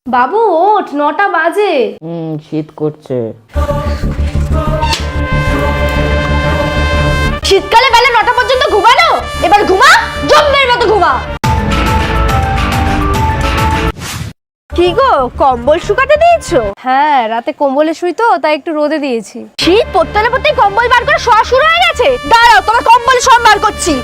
বাবু ওঠ, 9টা বাজে। শীত করছে। শীতকালে বেলা 9টা পর্যন্ত ঘুমানো, এবার ঘুমা, জম্মের মতো ঘুমা। কি গো, কম্বল শুকাতে দিয়েছো? হ্যাঁ, রাতে কম্বলে শুই তো, তাই একটু রোদে দিয়েছি। শীত পড়তে কম্বল বার করে শোয়া শুরু হয়ে গেছে। দাঁড়াও, তোমার কম্বল সব বার করছি।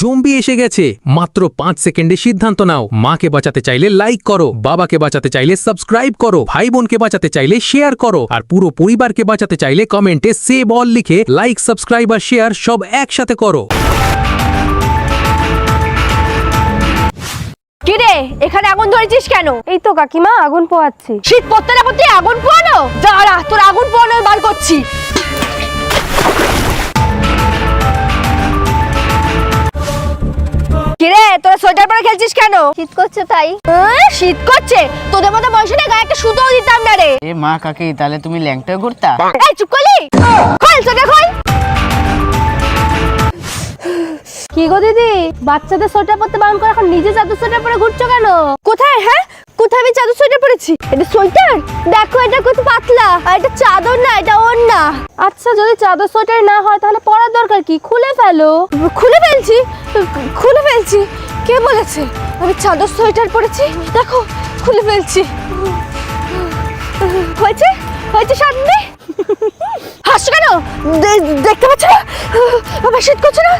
জম্বি এসে গেছে। মাত্র 5 সেকেন্ডে সিদ্ধান্ত নাও। মাকে বাঁচাতে চাইলে লাইক করো, বাবাকে বাঁচাতে চাইলে সাবস্ক্রাইব করো, ভাই বোনকে বাঁচাতে চাইলে শেয়ার করো, আর পুরো পরিবারকে বাঁচাতে চাইলে কমেন্টে সেভ অল লিখে লাইক, সাবস্ক্রাইব আর শেয়ার সব একসাথে করো। কিরে, এখানে আগুন ধরেছিস কেন? এই তো কাকিমা, আগুন পোয়াচ্ছি। শীত পড়তে আগুন পোয়ানো? দাঁড়া, তোর আগুন পোয়ানো বার করছি। কিরে, তোরা সোয়েটার পরে খেলছিস কেন? শীত করছে তাই। শীত করছে? তোদের মতো বয়সে না গায়ে একটা সুতোও দিতাম না রে। এ মা কাকি, তাহলে তুমি ল্যাংটা ঘুরতা? এই চুপ করলি? খোল সোয়েটার খোল। কি গো দিদি, বাচ্চাদের সোয়েটার পরতে বারণ করে এখন নিজে চাদর সোয়েটার পরে ঘুরছো কেন? কোথায়? হ্যাঁ, কোথায় আমি চাদর সোয়েটার পরেছি? এটা সোয়েটার? দেখো, এটা কত পাতলা। আর এটা চাদর না, এটা ওড়না। আচ্ছা, যদি চাদর সোয়েটার না হয় তাহলে পরার দরকার কি? খুলে ফেলো। খুলে ফেলছি, খুলে ফেলছি। কে বলেছে আমি চাদর সোয়েটার পরেছি? দেখো, খুলে ফেলছি। হয়েছে হয়েছে শান্তি। হাসছো কেন? দেখতে পাচ্ছ না আমার শীত করছে না?